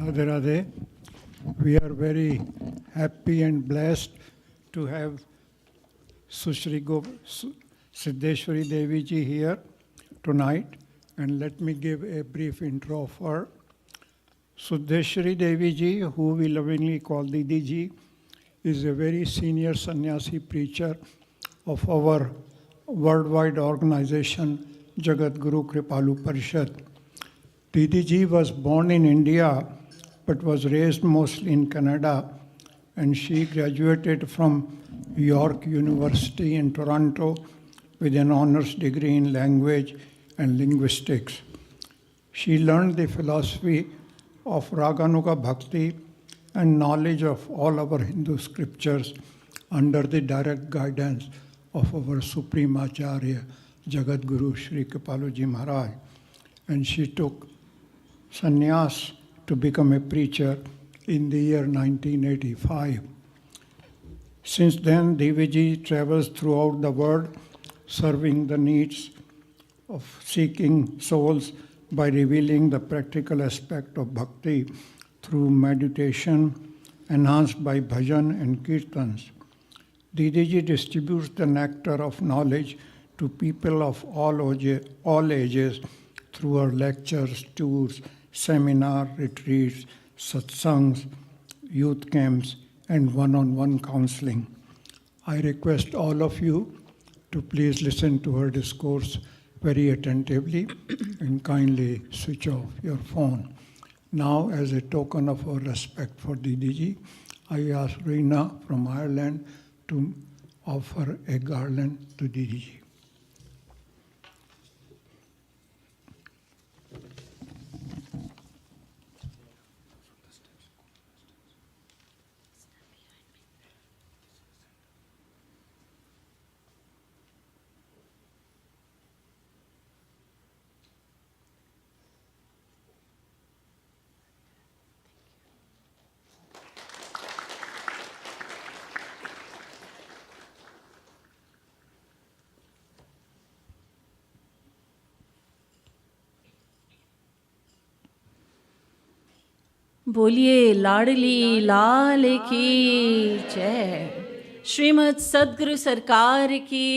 Radhe Radhe. We are very happy and blessed to have Sushree Siddheshvari Devi Ji here tonight. And let me give a brief intro of her. Siddheshvari Devi Ji, who we lovingly call Didi Ji, is a very senior sannyasi preacher of our worldwide organization, Jagadguru Kripalu Parishat. Didi Ji was born in India but was raised mostly in Canada, and she graduated from York University in Toronto with an honors degree in language and linguistics. She learned the philosophy of Raganuga Bhakti and knowledge of all our Hindu scriptures under the direct guidance of our Supreme Acharya, Jagadguru Sri Kripalu Ji Maharaj. And she took sannyas to become a preacher in the year 1985. Since then, Devi Ji travels throughout the world, serving the needs of seeking souls by revealing the practical aspect of bhakti through meditation, enhanced by bhajan and kirtans. Didi Ji distributes the nectar of knowledge to people of all ages through her lectures, tours, seminar, retreats, satsangs, youth camps, and one-on-one counseling. I request all of you to please listen to her discourse very attentively and kindly switch off your phone. Now, as a token of our respect for Didi Ji, I ask Reena from Ireland to offer a garland to Didi Ji. बोलिए लाडली लाल की जय, श्रीमद् सद्गुरु सरकार की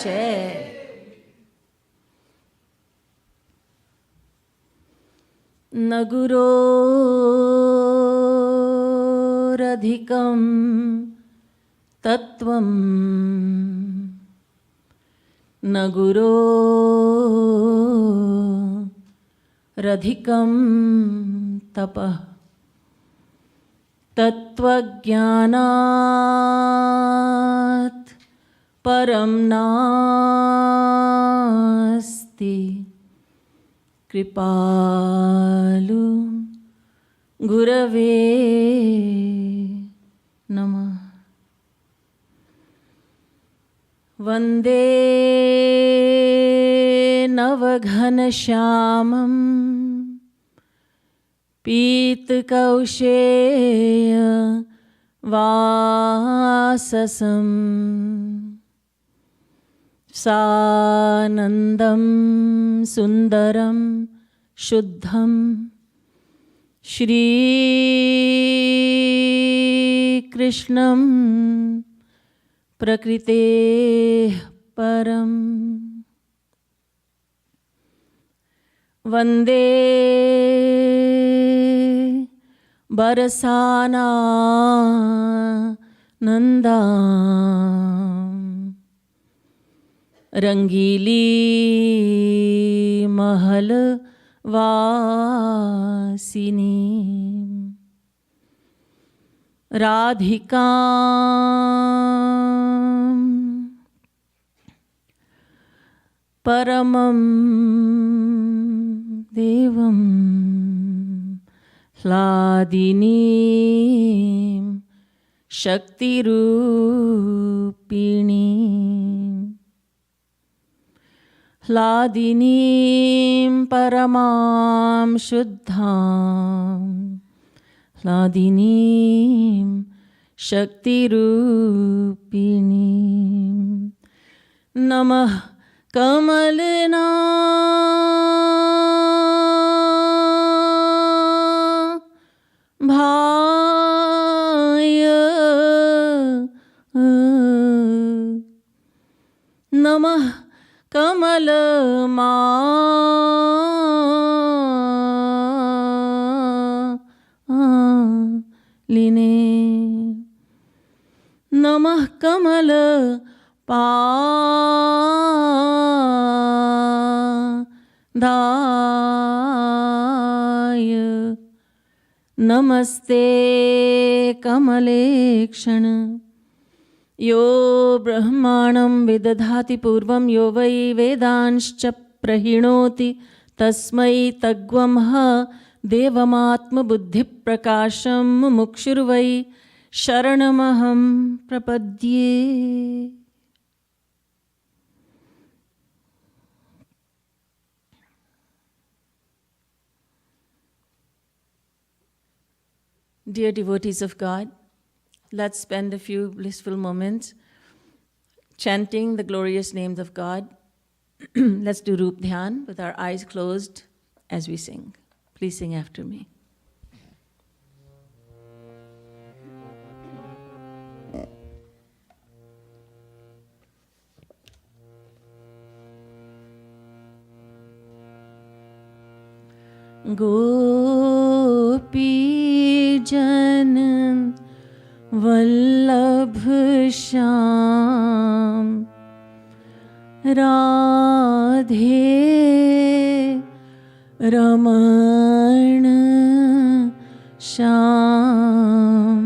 जय। न गुरोरधिकं तत्त्वं न गुरोरधिकं तपः तत्त्वज्ञानात् परं नास्ति। कृपालु गुरवे नमः। वन्दे नवघनश्यामं पीतकौशेय वाससं सानन्दं सुन्दरं शुद्धं श्रीकृष्णं प्रकृतेः परम्। वन्दे बरसाना नंदा रंगीली महल वासिनी राधिका परमं देवं ह्लादिनीं शक्तिरूपिणीं ह्लादिनीं परमां शुद्धां ह्लादिनीं शक्तिरूपिणीं नमः कमलना लिने नमः कमल दाय नमस्ते कमलेक्षण यो ब्रह्माणं विदधाति पूर्वं यो वै वेदांश्च प्रहिणोति तस्मै तग्वंह देवमात्मबुद्धिप्रकाशं मुमुक्षुर्वै शरणमहं प्रपद्ये। Dear devotees of God, let's spend a few blissful moments chanting the glorious names of God. Let's do Roop Dhyan with our eyes closed as we sing. Please sing after me. Gopi jan vallabh sham Radhe Raman sham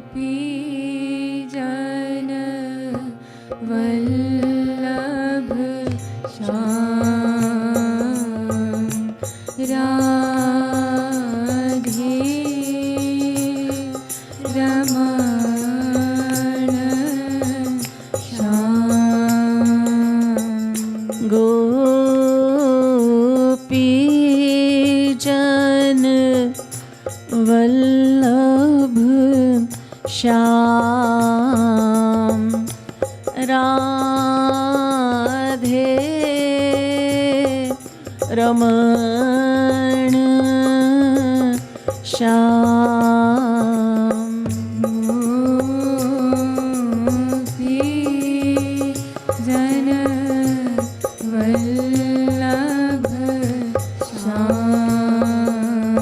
Gopi jan vallabh sham Radhe Raman sham Gopi jan vallabh sham Radhe Raman sham Gopi jan vallabh sham Radhe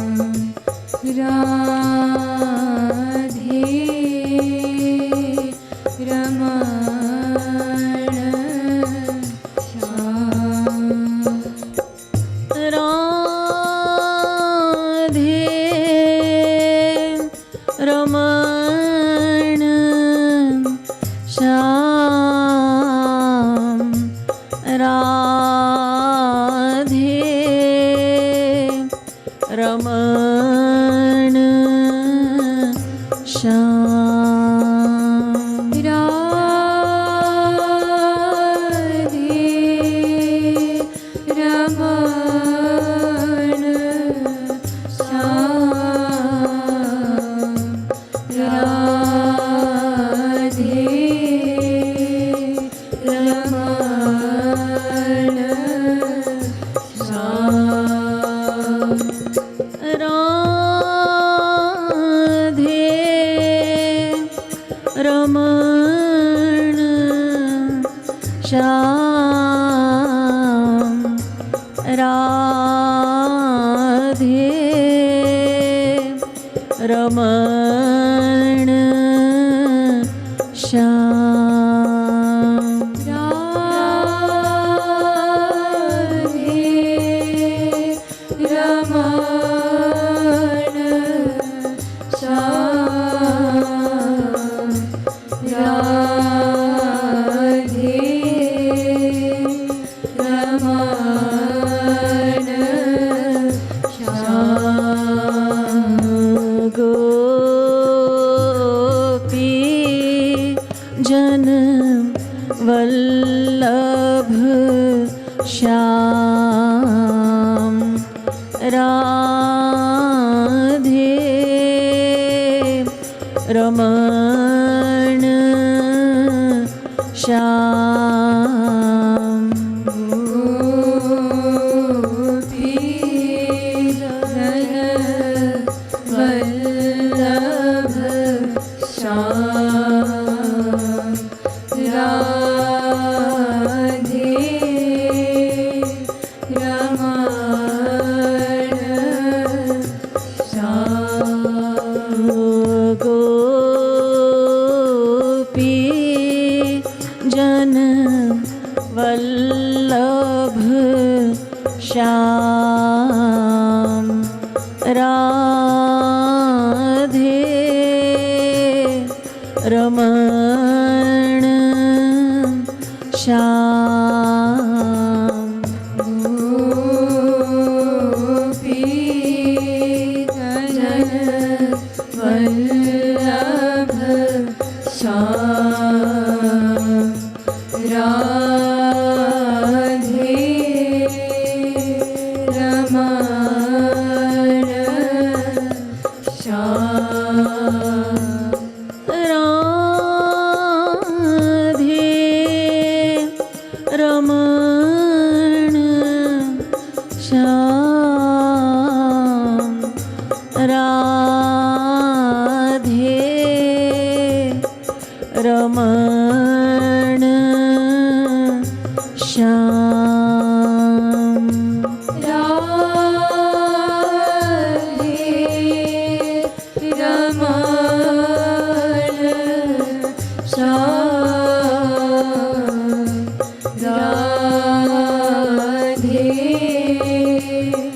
Raman sham Radhe Raman sham Radhe Raman sham Radhe Shyam Radhe रमण श्याम गोपी जन वल्लभ श्याम राधे रमण श्याम राधे रमण श्याम राधे रमण श्याम राधे रमण श्याम राधे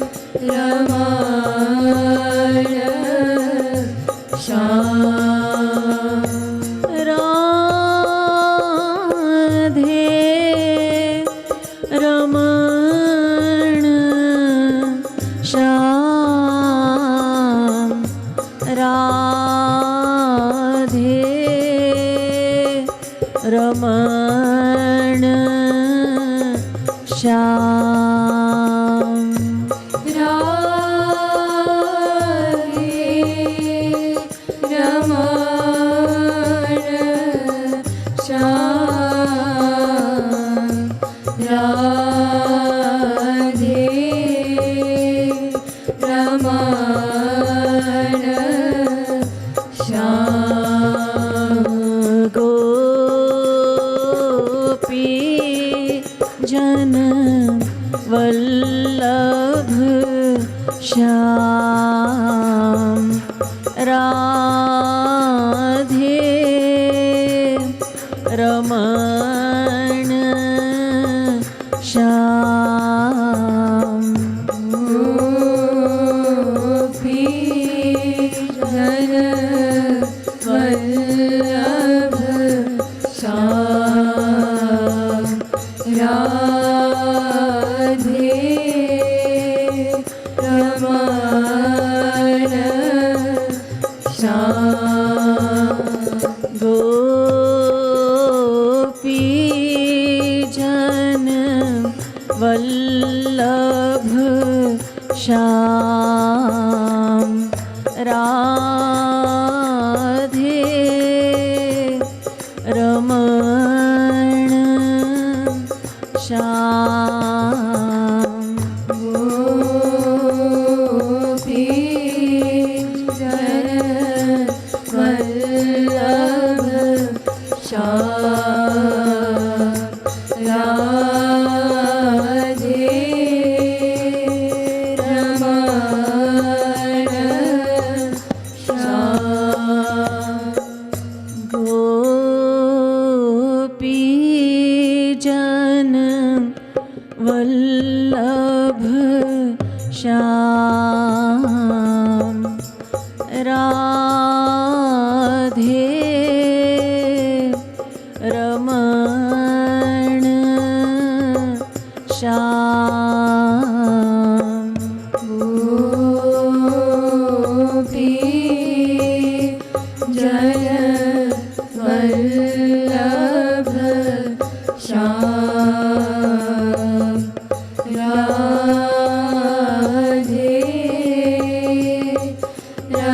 रमण श्याम राधे रमण श्याम राधे रमण श्याम राधे रमण श्याम राधे रमण श्याम गोपी जन वल्लभ श्याम राधे रमण श्याम गोपी जन वल्लभ श्याम राधे रमण श्याम गोपी जन वल्लभ श्याम राधे रमण श्याम गोपी जन वल्लभ श्याम राधे रमण श्याम गोपी जन वल्लभ श्याम राधे रमण श्याम गोपी जन वल्लभ श्याम राधे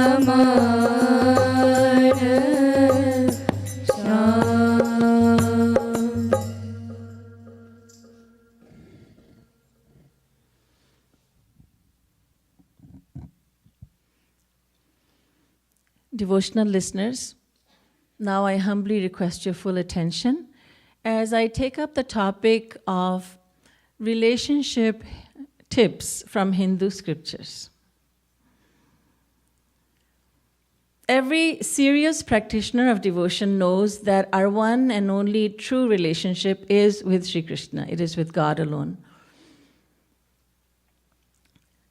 रमण Shyam Devotional listeners, now I humbly request your full attention as I take up the topic of relationship tips from Hindu scriptures. Every serious practitioner of devotion knows that our one and only true relationship is with Sri Krishna. It is with God alone.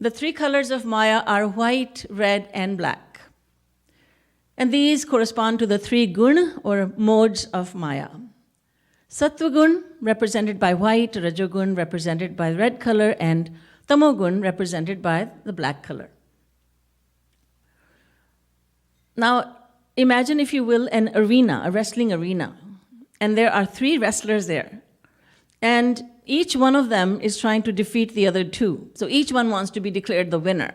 The three colors of Maya are white, red, and black. And these correspond to the three gun or modes of Maya. Sattva-gun represented by white, Rajogun represented by red color, and Tamogun represented by the black color. Now, imagine, if you will, an arena, a wrestling arena. And there are three wrestlers there. And each one of them is trying to defeat the other two. So each one wants to be declared the winner.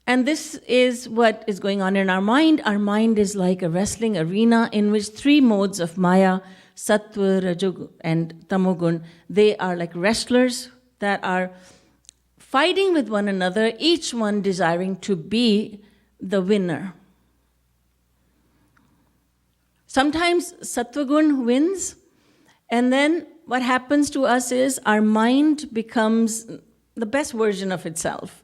And this is what is going on in our mind. Our mind is like a wrestling arena in which three modes of Maya, Sattva, Rajogun, and Tamogun, they are like wrestlers that are fighting with one another, each one desiring to be the winner. Sometimes Sattva-gun wins, and then what happens to us is our mind becomes the best version of itself.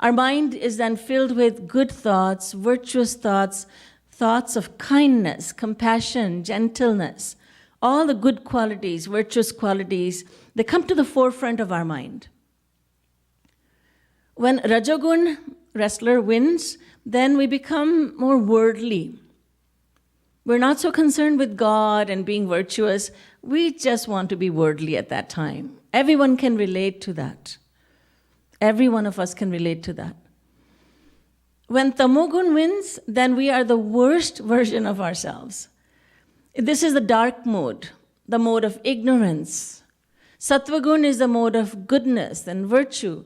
Our mind is then filled with good thoughts, virtuous thoughts, thoughts of kindness, compassion, gentleness, all the good qualities, virtuous qualities, they come to the forefront of our mind. When Rajogun wrestler wins, then we become more worldly. We're not so concerned with God and being virtuous. We just want to be worldly at that time. Everyone can relate to that. Every one of us can relate to that. When Tamogun wins, then we are the worst version of ourselves. This is the dark mode, the mode of ignorance. Sattva-gun is the mode of goodness and virtue.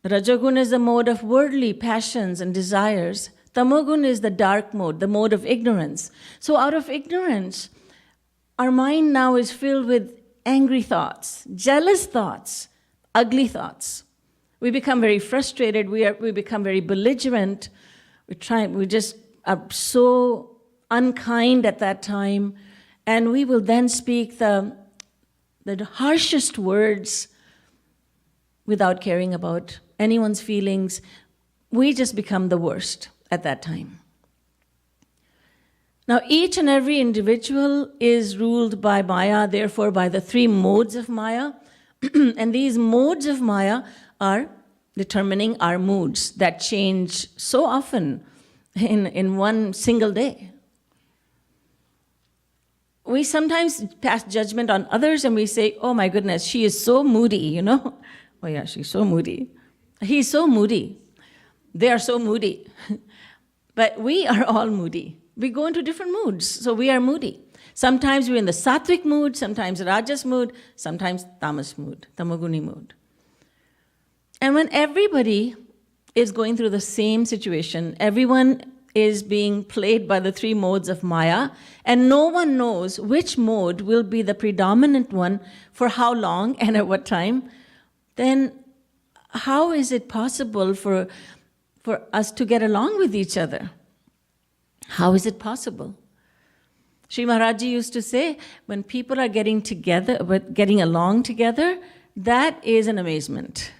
Rajogun is the mode of worldly passions and desires. Tamogun is the dark mode, the mode of ignorance. So out of ignorance, our mind now is filled with angry thoughts, jealous thoughts, ugly thoughts. We become very frustrated, we become very belligerent, we just are so unkind at that time, and we will then speak the harshest words without caring about anyone's feelings. We just become the worst at that time. Now, each and every individual is ruled by Maya, therefore by the three modes of Maya, and these modes of Maya are determining our moods that change so often in one single day. We sometimes pass judgment on others and we say, oh my goodness, she is so moody, you know? Oh yeah, she's so moody. He's so moody. They are so moody. But we are all moody. We go into different moods, so we are moody. Sometimes we're in the sattvic mood, sometimes rajas mood, sometimes tamas mood, tamoguni mood. And when everybody is going through the same situation, everyone is being played by the three modes of Maya, and no one knows which mode will be the predominant one for how long and at what time, then how is it possible for us to get along with each other? How is it possible? Shri Maharaj used to say, when people are getting together, but getting along together, that is an amazement.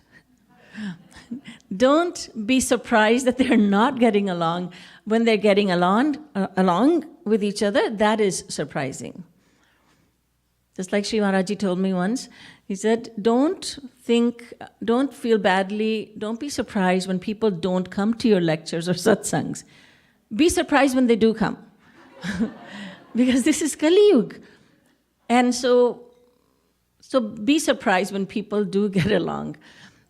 Don't be surprised that they're not getting along. When they're getting along with each other, that is surprising. Just like Shri Maharaj told me once, he said, don't feel badly, don't be surprised when people don't come to your lectures or satsangs. Be surprised when they do come. Because this is Kali Yuga. And so be surprised when people do get along,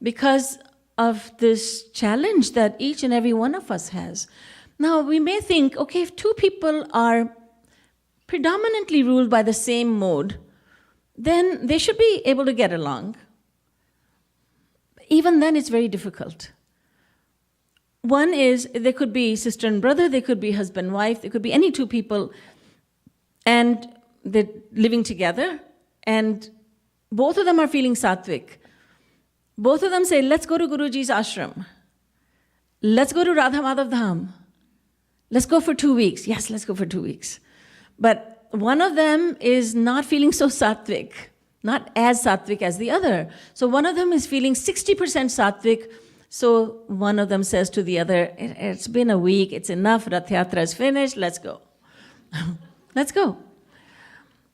because of this challenge that each and every one of us has. Now, we may think, okay, if two people are predominantly ruled by the same mode, then they should be able to get along. Even then, it's very difficult. One is, there could be sister and brother, there could be husband and wife, there could be any two people, and they're living together, and both of them are feeling sattvic. Both of them say, let's go to Guruji's ashram. Let's go to Radha Madhav Dham. Let's go for 2 weeks. Yes, let's go for 2 weeks. But one of them is not feeling so sattvic, not as sattvic as the other. So one of them is feeling 60% sattvic. So one of them says to the other, it's been a week, it's enough, Rath Yatra is finished, let's go. Let's go.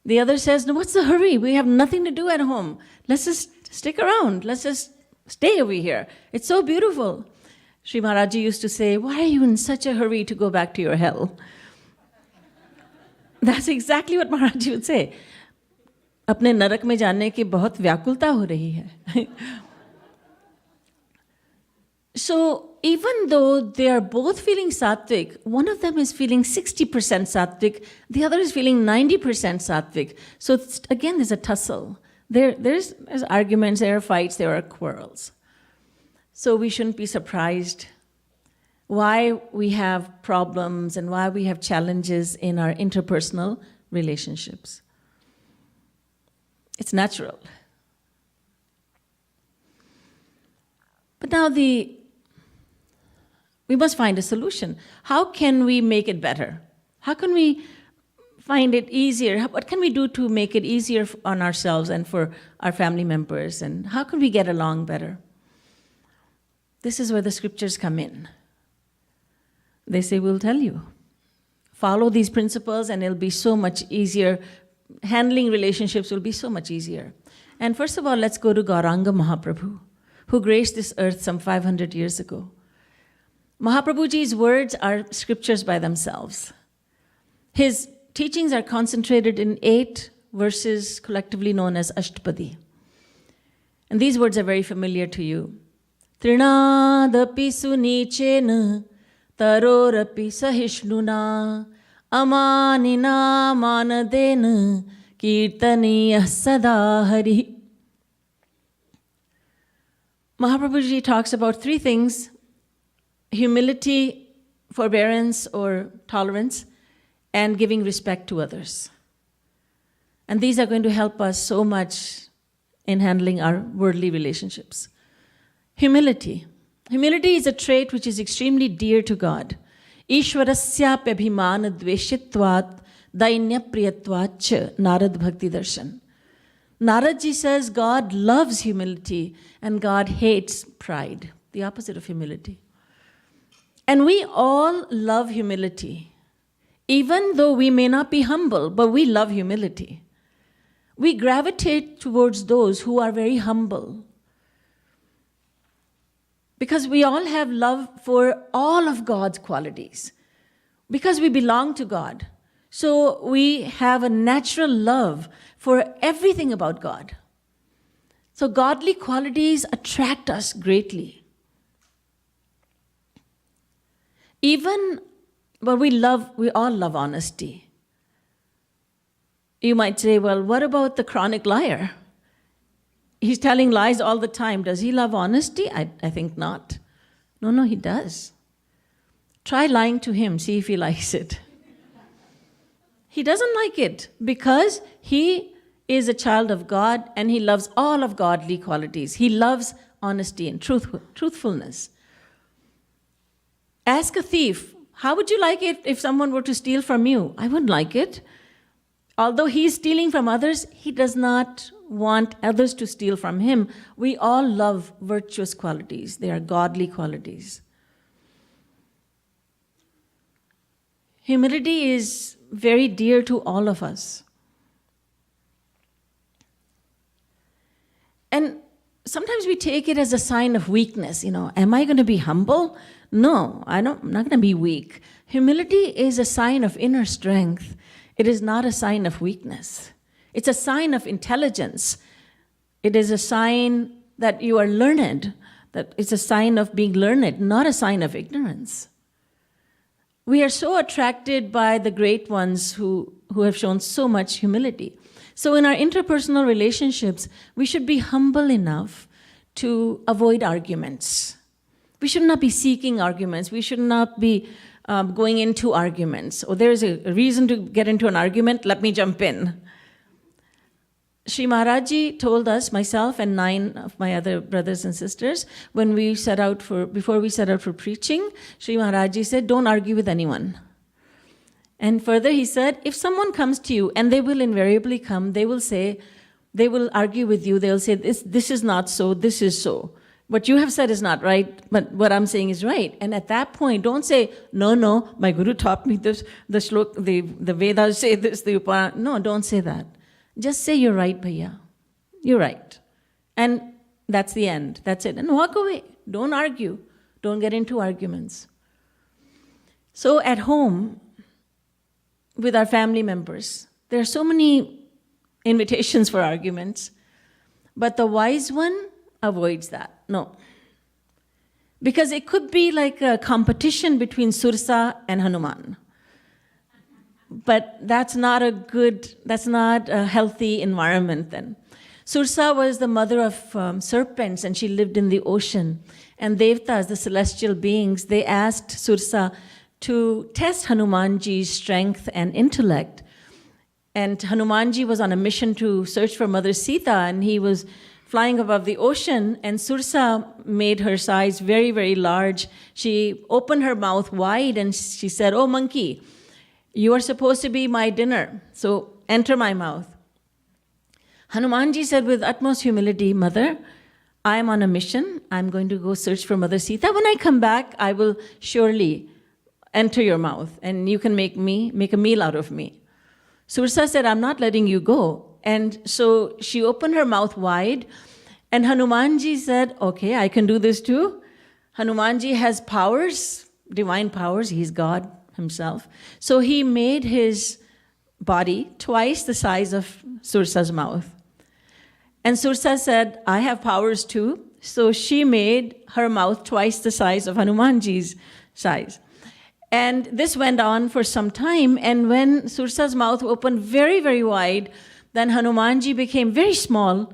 The other says, no, what's the hurry? We have nothing to do at home. Let's just stick around. Let's just Stay over here. It's so beautiful. Sri Maharaj used to say, why are you in such a hurry to go back to your hell? That's exactly what Maharaj would say. अपने नरक में जाने की बहुत व्याकुलता हो रही है. So even though they are both feeling sattvic, one of them is feeling 60% sattvic, the other is feeling 90% sattvic. So again, there's a tussle. There's arguments, there are fights, there are quarrels. So we shouldn't be surprised why we have problems and why we have challenges in our interpersonal relationships. It's natural. But now we must find a solution. How can we make it better? How can we find it easier? What can we do to make it easier on ourselves and for our family members? And how can we get along better? This is where the scriptures come in. They say, we'll tell you. Follow these principles and it'll be so much easier. Handling relationships will be so much easier. And first of all, let's go to Gauranga Mahaprabhu, who graced this earth some 500 years ago. Mahaprabhuji's words are scriptures by themselves. His teachings are concentrated in 8 verses collectively known as Ashtapadi. And these words are very familiar to you. Trinadapi sunichena tarorapi sahishnuna amanina manadena kirtaniya sada hari. Mahaprabhuji talks about 3 things: humility, forbearance or tolerance, and giving respect to others. And these are going to help us so much in handling our worldly relationships. Humility. Humility is a trait which is extremely dear to God. Ishwarasya pabhimana dveshitvat dainya priyatvat cha Narad Bhakti Darshan. Naradji says God loves humility and God hates pride, the opposite of humility. And we all love humility. Even though we may not be humble, but we love humility. We gravitate towards those who are very humble. Because we all have love for all of God's qualities. Because we belong to God. So we have a natural love for everything about God. So godly qualities attract us greatly. But we all love honesty. You might say, well, what about the chronic liar? He's telling lies all the time. Does he love honesty? I think not. No, he does. Try lying to him, see if he likes it. He doesn't like it because he is a child of God and he loves all of godly qualities. He loves honesty and truthfulness. Ask a thief, how would you like it if someone were to steal from you? I wouldn't like it. Although he's stealing from others, he does not want others to steal from him. We all love virtuous qualities. They are godly qualities. Humility is very dear to all of us. And sometimes we take it as a sign of weakness. Am I going to be humble? No, I'm not going to be weak. Humility is a sign of inner strength. It is not a sign of weakness. It's a sign of intelligence. It is a sign that you are learned, that it's a sign of being learned, not a sign of ignorance. We are so attracted by the great ones who have shown so much humility. So in our interpersonal relationships, we should be humble enough to avoid arguments. We should not be seeking arguments. We should not be going into arguments. Or there's a reason to get into an argument, let me jump in. Sri Maharaj told us, myself and 9 of my other brothers and sisters, before we set out for preaching, Sri Maharaj said, don't argue with anyone. And further he said, if someone comes to you, and they will invariably come, they will argue with you, they'll say, this is not so, this is so. What you have said is not right, but what I'm saying is right. And at that point, don't say, no, my Guru taught me this, the Vedas say this, the Upanishad. No, don't say that. Just say, you're right, Bhaiya. You're right. And that's the end. That's it. And walk away. Don't argue. Don't get into arguments. So at home, with our family members, there are so many invitations for arguments, but the wise one avoids that. No. Because it could be like a competition between Sursa and Hanuman. But that's not a healthy environment then. Sursa was the mother of serpents, and she lived in the ocean. And Devtas, the celestial beings, they asked Sursa to test Hanumanji's strength and intellect. And Hanumanji was on a mission to search for Mother Sita, and he was flying above the ocean, and Sursa made her size very, very large. She opened her mouth wide and she said, "Oh, monkey, you are supposed to be my dinner, so enter my mouth." Hanumanji said with utmost humility, "Mother, I am on a mission. I'm going to go search for Mother Sita. When I come back, I will surely enter your mouth, and you can make a meal out of me." Sursa said, "I'm not letting you go." And so she opened her mouth wide, and Hanumanji said, "Okay, I can do this too." Hanumanji has powers, divine powers. He's God himself. So he made his body twice the size of Sursa's mouth. And Sursa said, "I have powers too." So she made her mouth twice the size of Hanumanji's size. And this went on for some time. And when Sursa's mouth opened very, very wide, then Hanumanji became very small.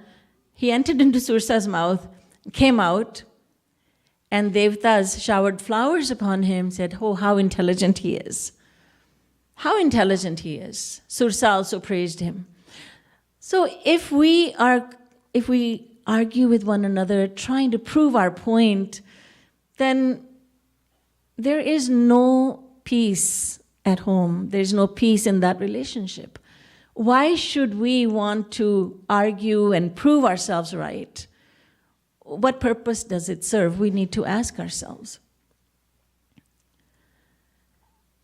He entered into Sursa's mouth, came out, and Devtas showered flowers upon him, said, "Oh, how intelligent he is. How intelligent he is." Sursa also praised him. So if we argue with one another, trying to prove our point, then there is no peace at home. There's no peace in that relationship. Why should we want to argue and prove ourselves right? What purpose does it serve? We need to ask ourselves.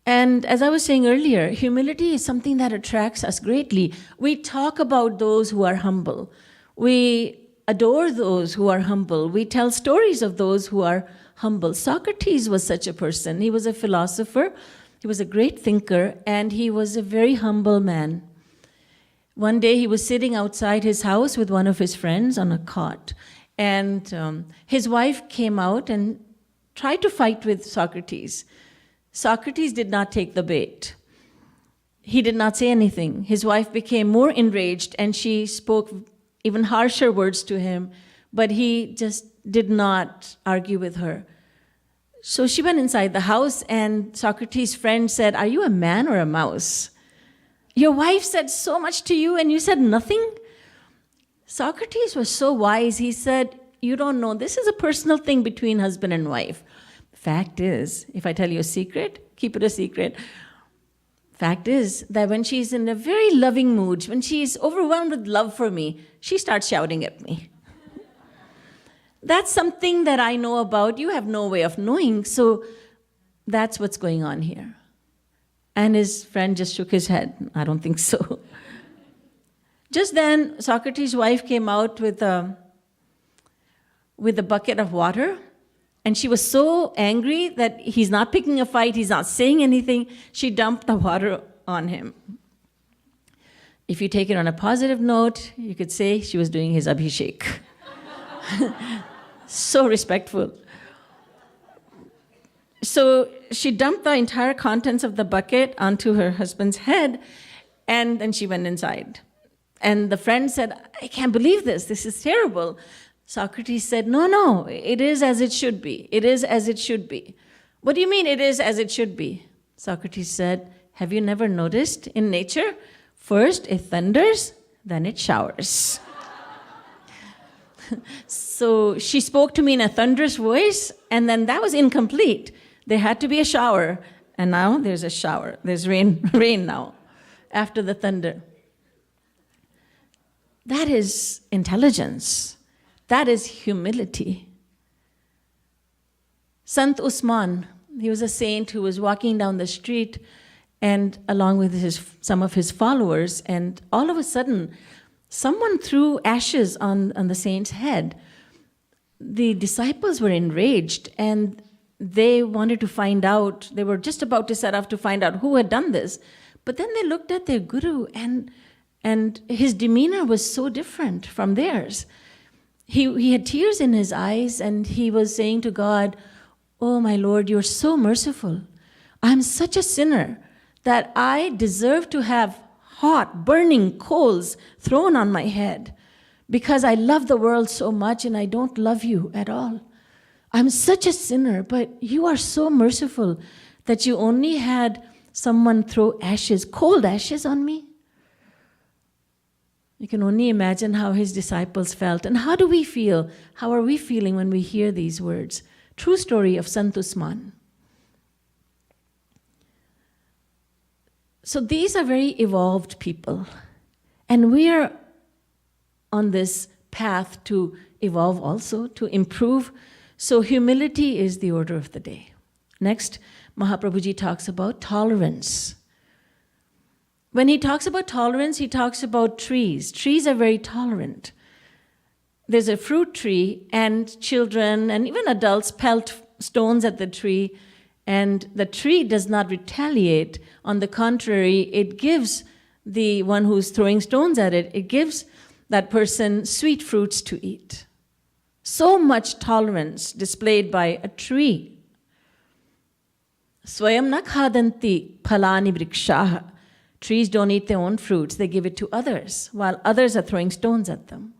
And as I was saying earlier, humility is something that attracts us greatly. We talk about those who are humble. We adore those who are humble. We tell stories of those who are humble. Socrates was such a person. He was a philosopher. He was a great thinker, and he was a very humble man. One day he was sitting outside his house with one of his friends on a cot, and his wife came out and tried to fight with Socrates. Socrates did not take the bait. He did not say anything. His wife became more enraged, and she spoke even harsher words to him, but he just did not argue with her. So she went inside the house, and Socrates' friend said, "Are you a man or a mouse? Your wife said so much to you and you said nothing?" Socrates was so wise. He said, "You don't know. This is a personal thing between husband and wife. Fact is, if I tell you a secret, keep it a secret. Fact is that when she's in a very loving mood, when she's overwhelmed with love for me, she starts shouting at me. That's something that I know about. You have no way of knowing. So that's what's going on here." And his friend just shook his head. "I don't think so." Just then, Socrates' wife came out with a bucket of water, and she was so angry that he's not picking a fight, he's not saying anything. She dumped the water on him. If you take it on a positive note, you could say she was doing his abhishek. So respectful. So she dumped the entire contents of the bucket onto her husband's head, and then she went inside. And the friend said, "I can't believe this. This is terrible." Socrates said, No, it is as it should be. It is as it should be." "What do you mean it is as it should be?" Socrates said, "Have you never noticed in nature? First it thunders, then it showers." So she spoke to me in a thunderous voice, and then that was incomplete. There had to be a shower, and now there's a shower. There's rain now, after the thunder. That is intelligence. That is humility. Sant Usman, he was a saint who was walking down the street, and along with some of his followers, and all of a sudden, someone threw ashes on the saint's head. the disciples were enraged and they wanted to find out, they were just about to set off to find out who had done this. But then they looked at their guru and his demeanor was so different from theirs. He had tears in his eyes and he was saying to God, "Oh my Lord, you're so merciful. I'm such a sinner that I deserve to have hot, burning coals thrown on my head because I love the world so much and I don't love you at all. I'm such a sinner, but you are so merciful that you only had someone throw ashes, cold ashes on me." You can only imagine how his disciples felt. And how do we feel? How are we feeling when we hear these words? True story of Sant Usman. So these are very evolved people. And we are on this path to evolve also, to improve. So humility is the order of the day. Next, Mahaprabhuji talks about tolerance. When he talks about tolerance, he talks about trees. Trees are very tolerant. There's a fruit tree, and children and even adults pelt stones at the tree, and the tree does not retaliate. On the contrary, it gives the one who's throwing stones at it, it gives that person sweet fruits to eat. So much tolerance displayed by a tree. Swayam na khadanti phalani vrikshaha. Trees don't eat their own fruits, they give it to others, while others are throwing stones at them.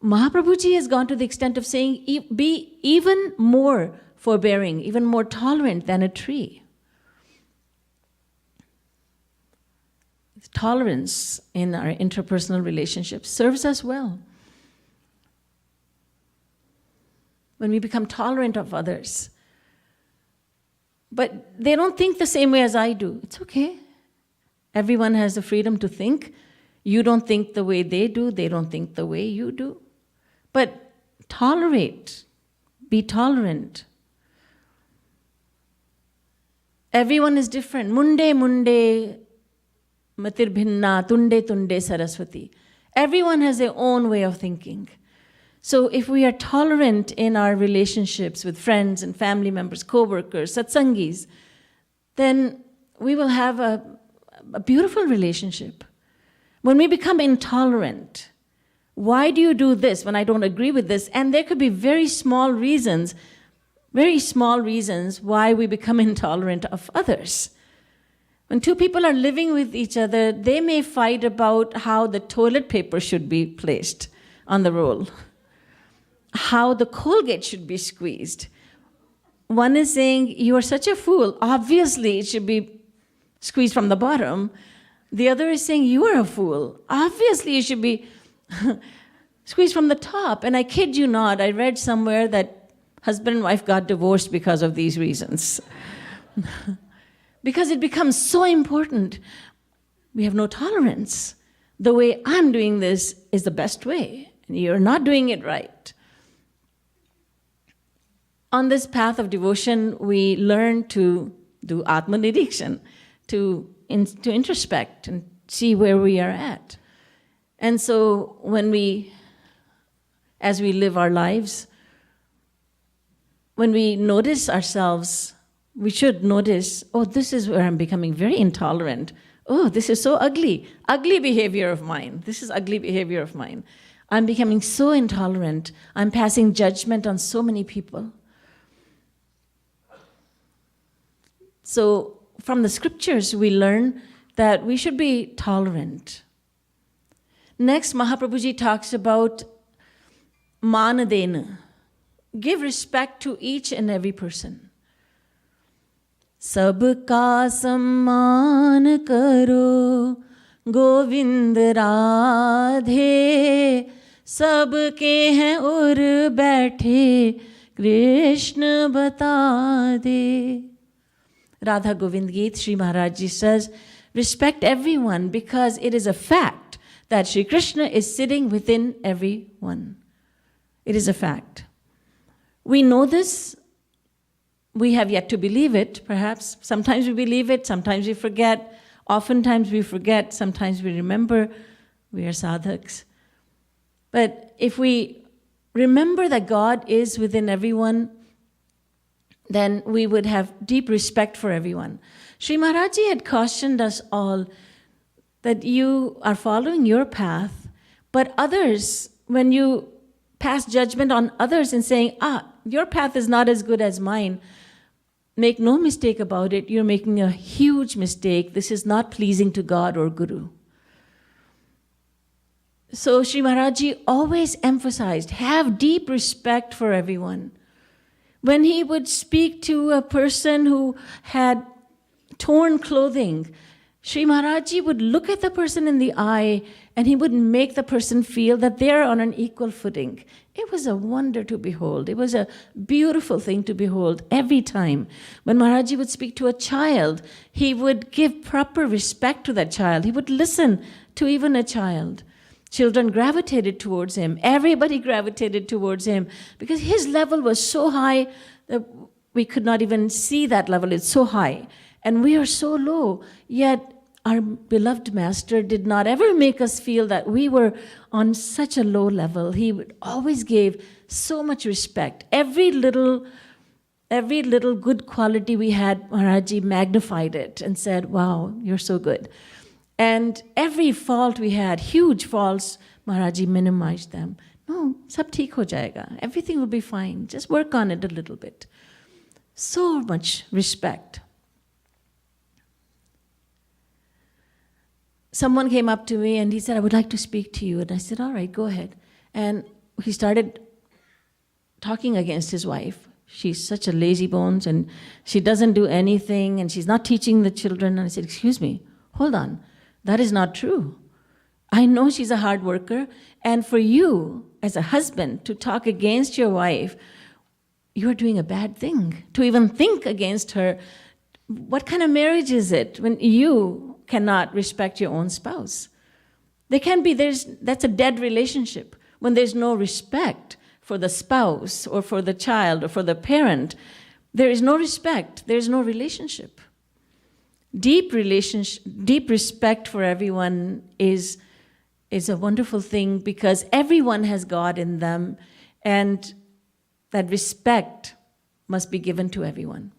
Mahaprabhuji has gone to the extent of saying, be even more forbearing, even more tolerant than a tree. Tolerance in our interpersonal relationships serves us well. When we become tolerant of others, but they don't think the same way as I do, it's okay. Everyone has the freedom to think. You don't think the way they do, they don't think the way you do. But tolerate, be tolerant. Everyone is different. Munde munde matir bhinna tunde tunde saraswati. Everyone has their own way of thinking. So if we are tolerant in our relationships with friends and family members, co-workers, satsangis, then we will have a beautiful relationship. When we become intolerant, why do you do this when I don't agree with this? And there could be very small reasons why we become intolerant of others. When two people are living with each other, they may fight about how the toilet paper should be placed on the roll, how the Colgate should be squeezed. One is saying, "You are such a fool. Obviously, it should be squeezed from the bottom." The other is saying, "You are a fool. Obviously, it should be squeezed from the top." And I kid you not, I read somewhere that husband and wife got divorced because of these reasons. Because it becomes so important. We have no tolerance. The way I'm doing this is the best way, and you're not doing it right. On this path of devotion, we learn to do Atma-nirikshan, to introspect and see where we are at. And so as we live our lives, when we notice ourselves, we should notice, oh, this is where I'm becoming very intolerant. Oh, this is so ugly. Ugly behavior of mine. This is ugly behavior of mine. I'm becoming so intolerant. I'm passing judgment on so many people. So from the scriptures, we learn that we should be tolerant. Next, Mahaprabhuji talks about manadena. Give respect to each and every person. Sabka samman karo, Govind Radhe, sabke hain ur baithe, Krishna bata de. Radha Govind Geet, Shri Maharaj Ji says, respect everyone because it is a fact that Shri Krishna is sitting within everyone. It is a fact. We know this. We have yet to believe it, perhaps. Sometimes we believe it, sometimes we forget. Oftentimes we forget, sometimes we remember. We are sadhaks. But if we remember that God is within everyone, then we would have deep respect for everyone. Sri Maharaj Ji had cautioned us all that you are following your path, but others, when you pass judgment on others and saying, your path is not as good as mine, make no mistake about it, you're making a huge mistake. This is not pleasing to God or Guru. So Sri Maharaj Ji always emphasized, have deep respect for everyone. When he would speak to a person who had torn clothing, Sri Maharaj Ji would look at the person in the eye and he would make the person feel that they're on an equal footing. It was a wonder to behold. It was a beautiful thing to behold every time. When Maharaj Ji would speak to a child, he would give proper respect to that child. He would listen to even a child. Children gravitated towards him. Everybody gravitated towards him because his level was so high that we could not even see that level. It's so high. And we are so low. Yet our beloved master did not ever make us feel that we were on such a low level. He would always gave so much respect. Every little good quality we had, Maharaj Ji magnified it and said, wow, you're so good. And every fault we had, huge faults, Maharaj Ji minimized them. No, sab theek ho jayega. Everything will be fine. Just work on it a little bit. So much respect. Someone came up to me and he said, I would like to speak to you. And I said, all right, go ahead. And he started talking against his wife. She's such a lazy bones and she doesn't do anything and she's not teaching the children. And I said, excuse me, hold on. That is not true. I know she's a hard worker. And for you, as a husband, to talk against your wife, you're doing a bad thing. To even think against her, what kind of marriage is it when you cannot respect your own spouse? That's a dead relationship. When there's no respect for the spouse or for the child or for the parent, there is no respect, there is no relationship. Deep respect for everyone is a wonderful thing because everyone has God in them and that respect must be given to everyone.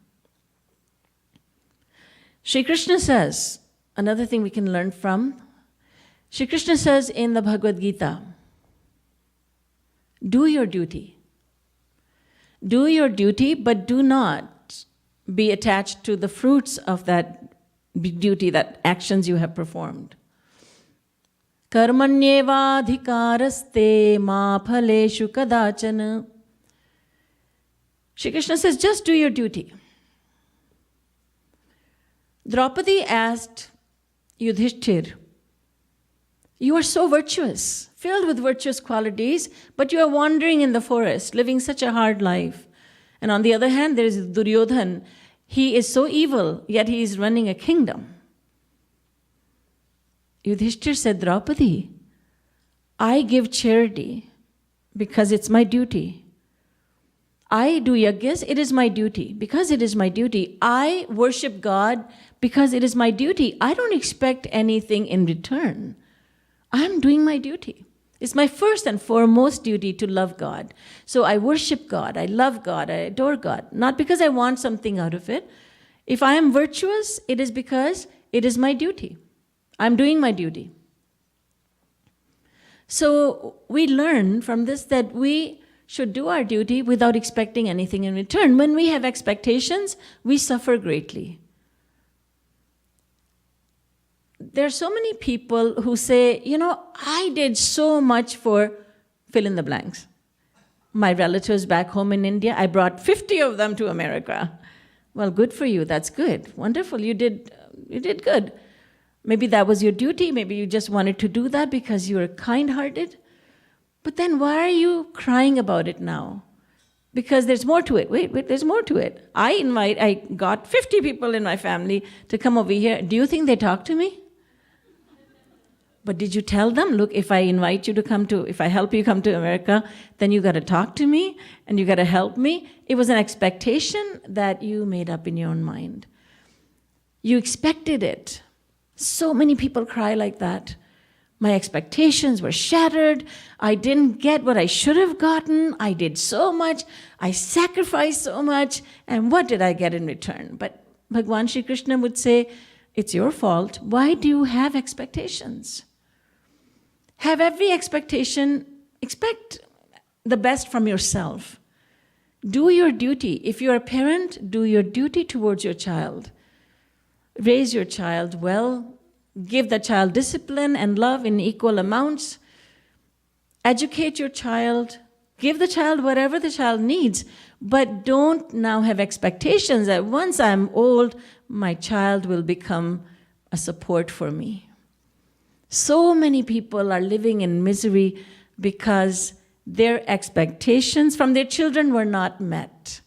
Shri Krishna says, another thing we can learn from, Shri Krishna says in the Bhagavad Gita, do your duty. Do your duty, but do not be attached to the fruits of that duty, that actions you have performed. Karmanyeva adhikaraste ma phaleshu kadachana. Shri Krishna says, just do your duty. Draupadi asked Yudhishthir, you are so virtuous, filled with virtuous qualities, but you are wandering in the forest, living such a hard life. And on the other hand, there is Duryodhan. He is so evil, yet he is running a kingdom. Yudhishthir said, Draupadi, I give charity because it's my duty. I do yajnas, it is my duty. Because it is my duty. I worship God because it is my duty. I don't expect anything in return. I'm doing my duty. It's my first and foremost duty to love God. So I worship God, I love God, I adore God. Not because I want something out of it. If I am virtuous, it is because it is my duty. I'm doing my duty. So we learn from this that we should do our duty without expecting anything in return. When we have expectations, we suffer greatly. There are so many people who say, I did so much for fill in the blanks. My relatives back home in India, I brought 50 of them to America. Well, good for you, that's good. Wonderful, you did good. Maybe that was your duty, maybe you just wanted to do that because you were kind-hearted. But then why are you crying about it now? Because there's more to it. Wait, there's more to it. I got 50 people in my family to come over here. Do you think they talk to me? But did you tell them, look, if I help you come to America, then you got to talk to me and you got to help me? It was an expectation that you made up in your own mind. You expected it. So many people cry like that. My expectations were shattered. I didn't get what I should have gotten. I did so much. I sacrificed so much. And what did I get in return? But Bhagwan Shri Krishna would say, it's your fault. Why do you have expectations? Have every expectation. Expect the best from yourself. Do your duty. If you're a parent, do your duty towards your child. Raise your child well. Give the child discipline and love in equal amounts. Educate your child. Give the child whatever the child needs. But don't now have expectations that once I'm old, my child will become a support for me. So many people are living in misery because their expectations from their children were not met.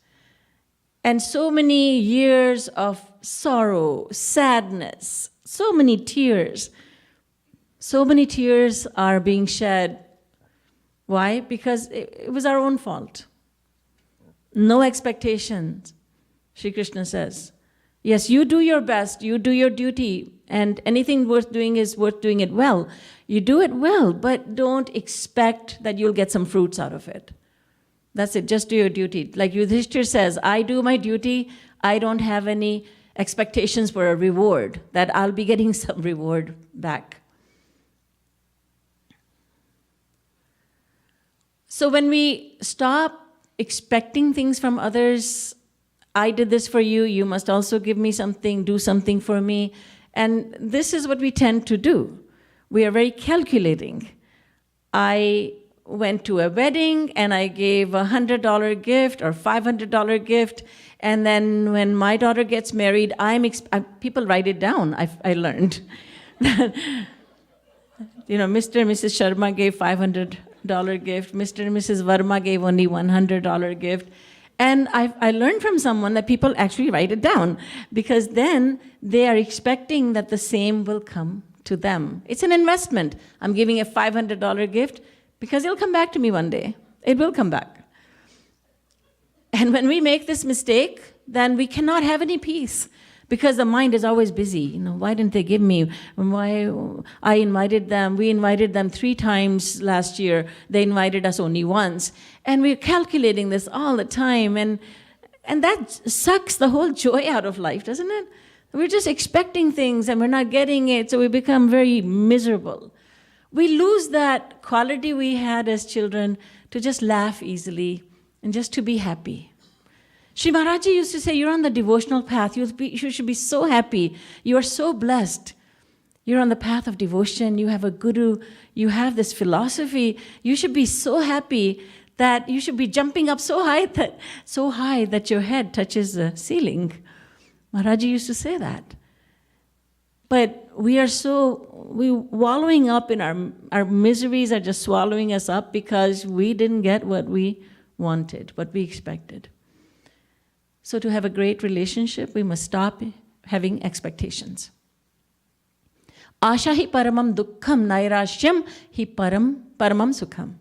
And so many years of sorrow, sadness, so many tears are being shed. Why? Because it was our own fault. No expectations, Sri Krishna says. Yes, you do your best, you do your duty, and anything worth doing is worth doing it well. You do it well, but don't expect that you'll get some fruits out of it. That's it, just do your duty. Like Yudhishthir says, I do my duty, I don't have any expectations for a reward, that I'll be getting some reward back. So when we stop expecting things from others, I did this for you, you must also give me something, do something for me. And this is what we tend to do. We are very calculating. I went to a wedding and I gave a $100 gift or $500 gift, and then when my daughter gets married, people write it down, I learned. Mr. and Mrs. Sharma gave $500 gift, Mr. and Mrs. Verma gave only $100 gift. And I learned from someone that people actually write it down, because then they are expecting that the same will come to them. It's an investment. I'm giving a $500 gift because it'll come back to me one day. It will come back. And when we make this mistake, then we cannot have any peace, because the mind is always busy. Why didn't they give me? Why I invited them? We invited them 3 times last year. They invited us only once. And we're calculating this all the time. And that sucks the whole joy out of life, doesn't it? We're just expecting things and we're not getting it, so we become very miserable. We lose that quality we had as children to just laugh easily and just to be happy. Shri Maharaj used to say, you're on the devotional path. You should be so happy. You are so blessed. You're on the path of devotion. You have a guru. You have this philosophy. You should be so happy that you should be jumping up so high that your head touches the ceiling. Maharaj used to say that. But we wallowing up in our miseries are just swallowing us up because we didn't get what we wanted, what we expected. So to have a great relationship, we must stop having expectations. Asha hi paramam dukkham nairashyam hi paramam sukham.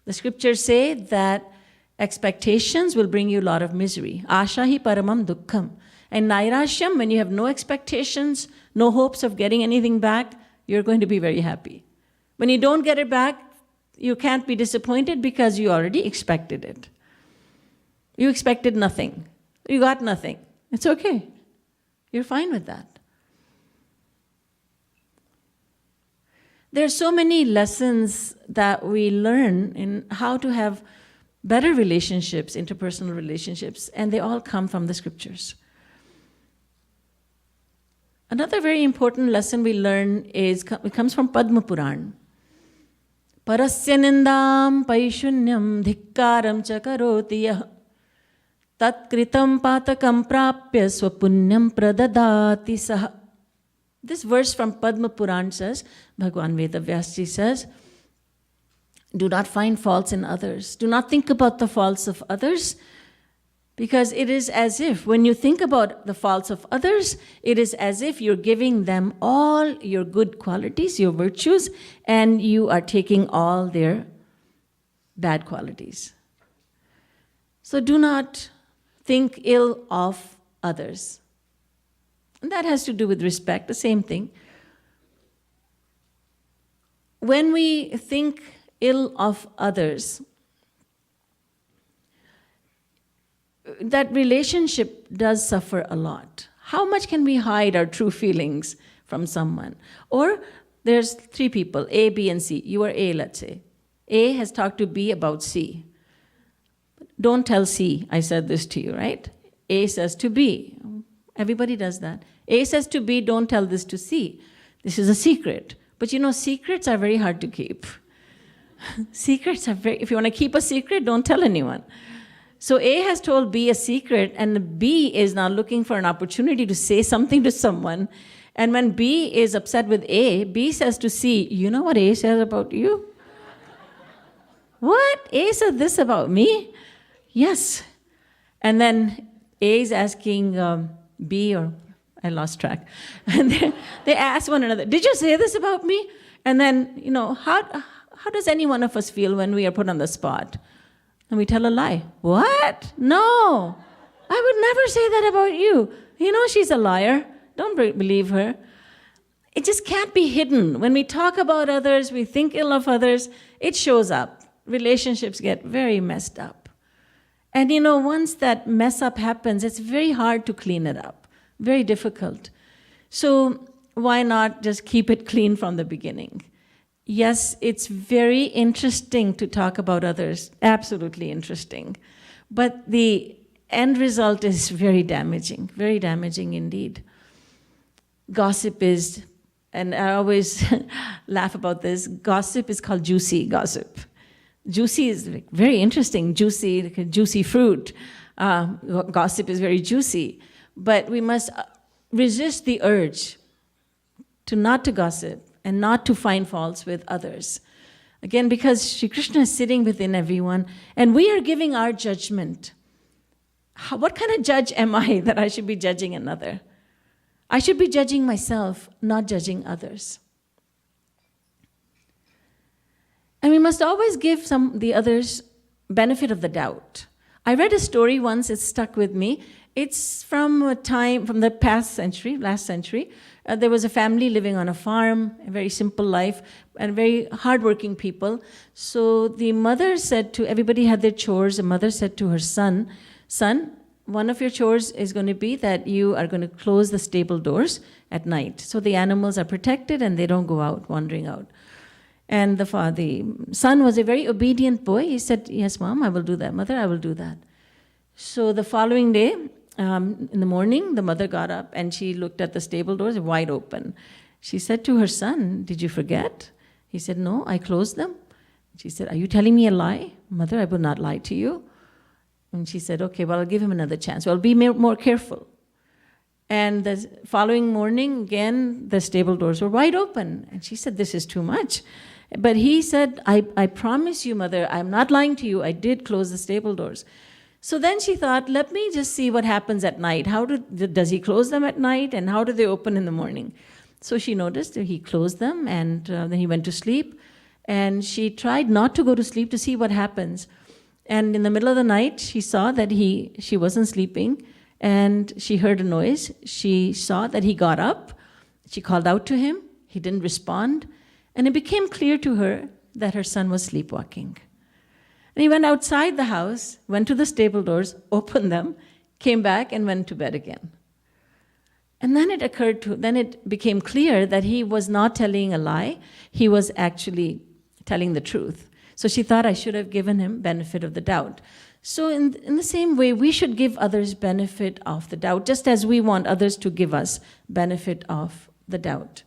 The scriptures say that expectations will bring you a lot of misery. Asha hi paramam dukkham. And nairashyam, when you have no expectations, no hopes of getting anything back, you're going to be very happy. When you don't get it back, you can't be disappointed because you already expected it. You expected nothing. You got nothing. It's okay. You're fine with that. There are so many lessons that we learn in how to have better relationships, interpersonal relationships, and they all come from the scriptures. Another very important lesson we learn comes from Padma Puran. Parasya nindam paishunyam dhikkaram cha karoti yah tat kritam patakam prapya swapunyam pradadati saha. This verse from Padma Puran says, Bhagwan Vedavyasji says, do not find faults in others. Do not think about the faults of others, because it is as if, when you think about the faults of others, it is as if you're giving them all your good qualities, your virtues, and you are taking all their bad qualities. So do not think ill of others. And that has to do with respect, the same thing. when we think ill of others, that relationship does suffer a lot. How much can we hide our true feelings from someone? Or there's three people, A, B, and C. You are A, let's say. A has talked to B about C. Don't tell C, I said this to you, right? A says to B. Everybody does that. A says to B, don't tell this to C. This is a secret. But you know, secrets are very hard to keep. Secrets are very, if you want to keep a secret, don't tell anyone. So A has told B a secret, and B is now looking for an opportunity to say something to someone. And when B is upset with A, B says to C, you know what A says about you? What? A said this about me? Yes. And then A is asking B, or I lost track. And they ask one another, did you say this about me? And then, you know, how does any one of us feel when we are put on the spot? And we tell a lie. What? No, I would never say that about you. You know she's a liar. Don't believe her. It just can't be hidden. When we talk about others, we think ill of others, it shows up. Relationships get very messed up. And you know, once that mess up happens, it's very hard to clean it up. Very difficult. So why not just keep it clean from the beginning? Yes, it's very interesting to talk about others, absolutely interesting. But the end result is very damaging indeed. Gossip is, and I always laugh about this, gossip is called juicy gossip. Juicy is very interesting, juicy, like a juicy fruit. Gossip is very juicy. But we must resist the urge to gossip and not to find faults with others. Again, because Shri Krishna is sitting within everyone, and we are giving our judgment. What kind of judge am I that I should be judging another? I should be judging myself, not judging others. And we must always give the others benefit of the doubt. I read a story once, it stuck with me. It's from the last century. There was a family living on a farm, a very simple life, and very hardworking people. So the mother said to, everybody had their chores, the mother said to her son, one of your chores is going to be that you are going to close the stable doors at night. So the animals are protected and they don't go out, wandering out. And the son was a very obedient boy. He said, yes, Mom, I will do that. Mother, I will do that. So the following day, in the morning, the mother got up and she looked at the stable doors wide open. She said to her son, did you forget? He said, no, I closed them. She said, are you telling me a lie? Mother, I will not lie to you. And she said, okay, well, I'll give him another chance. Well, be more careful. And the following morning, again, the stable doors were wide open. And she said, this is too much. But he said, I promise you, Mother, I'm not lying to you. I did close the stable doors. So then she thought, let me just see what happens at night. Does he close them at night, and how do they open in the morning? So she noticed that he closed them, and then he went to sleep. And she tried not to go to sleep to see what happens. And in the middle of the night, she saw that she wasn't sleeping, and she heard a noise. She saw that he got up. She called out to him. He didn't respond. And it became clear to her that her son was sleepwalking. And he went outside the house, went to the stable doors, opened them, came back and went to bed again. And then it became clear that he was not telling a lie, he was actually telling the truth. So she thought, I should have given him benefit of the doubt. So in the same way, we should give others benefit of the doubt, just as we want others to give us benefit of the doubt.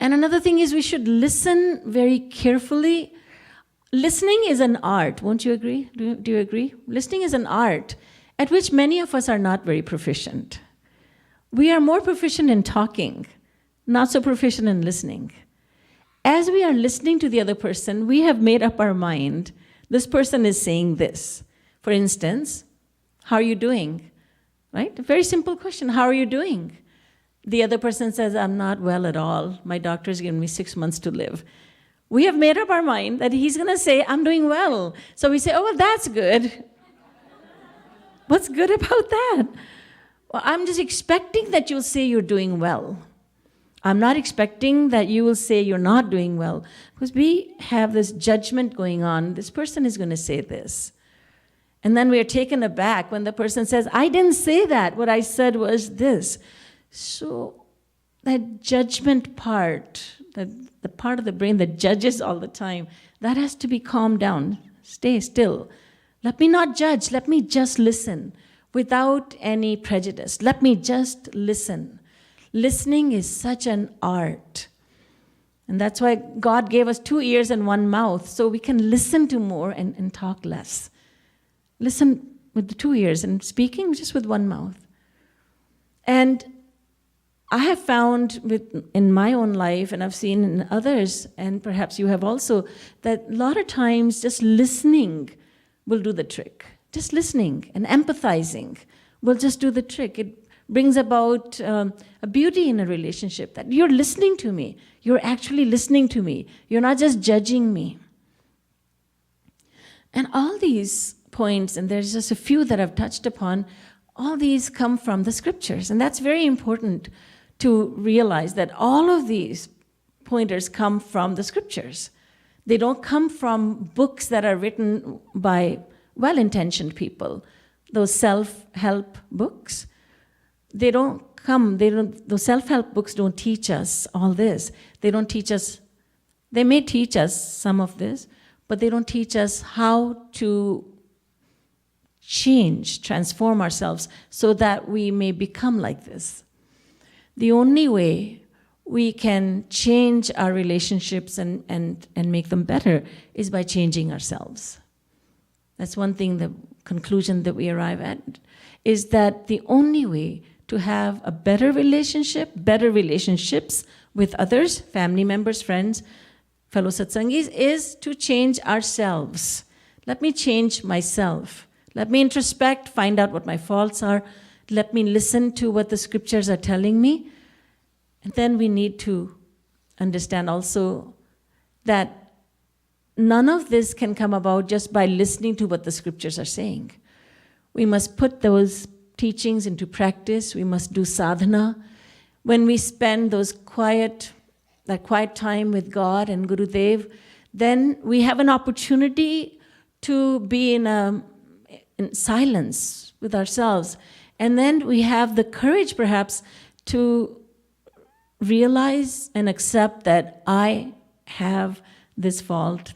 And another thing is we should listen very carefully. Listening is an art, won't you agree? Do you agree? Listening is an art at which many of us are not very proficient. We are more proficient in talking, not so proficient in listening. As we are listening to the other person, we have made up our mind, this person is saying this. For instance, how are you doing? Right? A very simple question, how are you doing? The other person says, I'm not well at all. My doctor's given me 6 months to live. We have made up our mind that he's going to say, I'm doing well. So we say, oh, well, that's good. What's good about that? Well, I'm just expecting that you'll say you're doing well. I'm not expecting that you will say you're not doing well, because we have this judgment going on. This person is going to say this. And then we are taken aback when the person says, I didn't say that. What I said was this. So that judgment part, the part of the brain that judges all the time, that has to be calmed down. Stay still. Let me not judge. Let me just listen without any prejudice. Let me just listen. Listening is such an art. And that's why God gave us 2 ears and 1 mouth, so we can listen to more and talk less. Listen with the 2 ears and speaking just with 1 mouth. And I have found in my own life, and I've seen in others, and perhaps you have also, that a lot of times just listening will do the trick. Just listening and empathizing will just do the trick. It brings about a beauty in a relationship, that you're listening to me. You're actually listening to me. You're not just judging me. And all these points, and there's just a few that I've touched upon, all these come from the scriptures. And that's very important to realize, that all of these pointers come from the scriptures. They don't come from books that are written by well-intentioned people, those self-help books. Those self-help books don't teach us all this. They don't teach us, they may teach us some of this, but they don't teach us how to change, transform ourselves so that we may become like this. The only way we can change our relationships and make them better is by changing ourselves. That's one thing, the conclusion that we arrive at, is that the only way to have a better relationship, better relationships with others, family members, friends, fellow satsangis, is to change ourselves. Let me change myself. Let me introspect, find out what my faults are. Let me listen to what the scriptures are telling me. And then we need to understand also that none of this can come about just by listening to what the scriptures are saying. We must put those teachings into practice. We must do sadhana. When we spend that quiet time with God and Guru Dev, then we have an opportunity to be in silence with ourselves. And then we have the courage, perhaps, to realize and accept that I have this fault.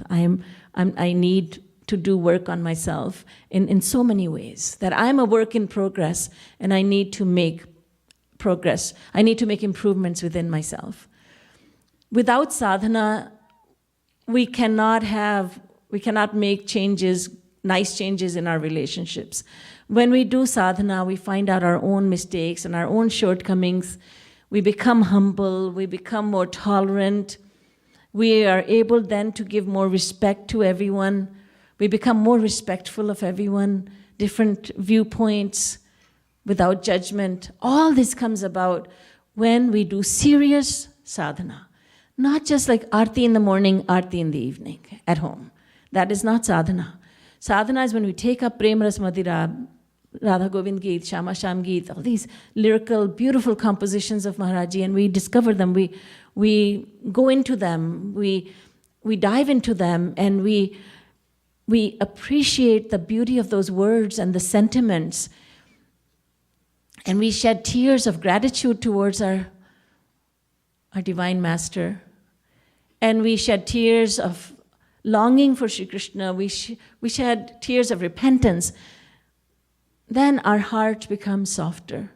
I need to do work on myself in so many ways, that I'm a work in progress and I need to make progress. I need to make improvements within myself. Without sadhana, we cannot make changes, nice changes in our relationships. When we do sadhana, we find out our own mistakes and our own shortcomings. We become humble, we become more tolerant. We are able then to give more respect to everyone. We become more respectful of everyone, different viewpoints, without judgment. All this comes about when we do serious sadhana. Not just like arti in the morning, arti in the evening at home. That is not sadhana. Sadhana is when we take up Prem Ras Madhira, Radha Govind Geet, Shama Sham Geet, all these lyrical, beautiful compositions of Maharaj, and we discover them, we go into them, we dive into them, and we appreciate the beauty of those words and the sentiments, and we shed tears of gratitude towards our Divine Master, and we shed tears of longing for Sri Krishna, we shed tears of repentance. Then our heart becomes softer.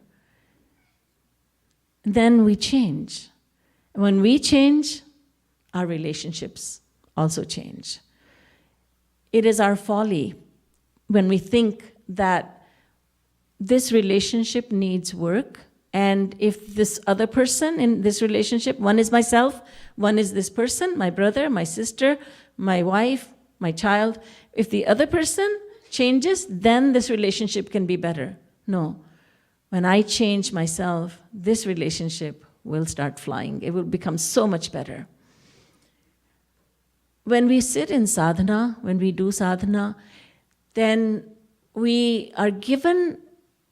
Then we change. When we change, our relationships also change. It is our folly when we think that this relationship needs work, and if this other person in this relationship, one is myself, one is this person, my brother, my sister, my wife, my child, if the other person changes, then this relationship can be better. No. When I change myself, this relationship will start flying. It will become so much better. When we sit in sadhana, when we do sadhana, then we are given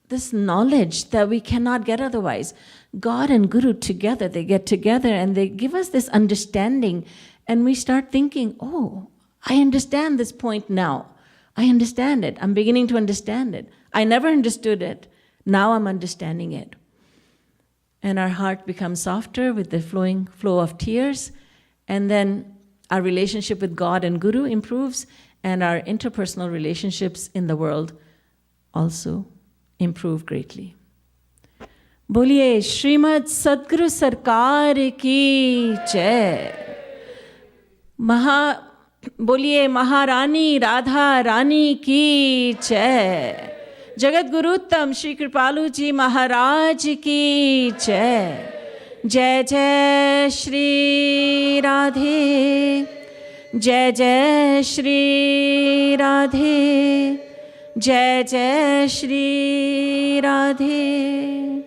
this knowledge that we cannot get otherwise. God and Guru together, they get together and they give us this understanding, and we start thinking, oh, I understand this point now. I understand it. I'm beginning to understand it. I never understood it. Now I'm understanding it. And our heart becomes softer with the flow of tears, and then our relationship with God and Guru improves, and our interpersonal relationships in the world also improve greatly. Boliye Srimad Sadguru Sarkar ki jai. Boliye Maharani Radha Rani ki jai. Jagadguru Shri Kripalu Ji Maharaj ki jai. Jai Jai Shri Radhe. Jai Jai Shri Radhe. Jai Jai Shri Radhe.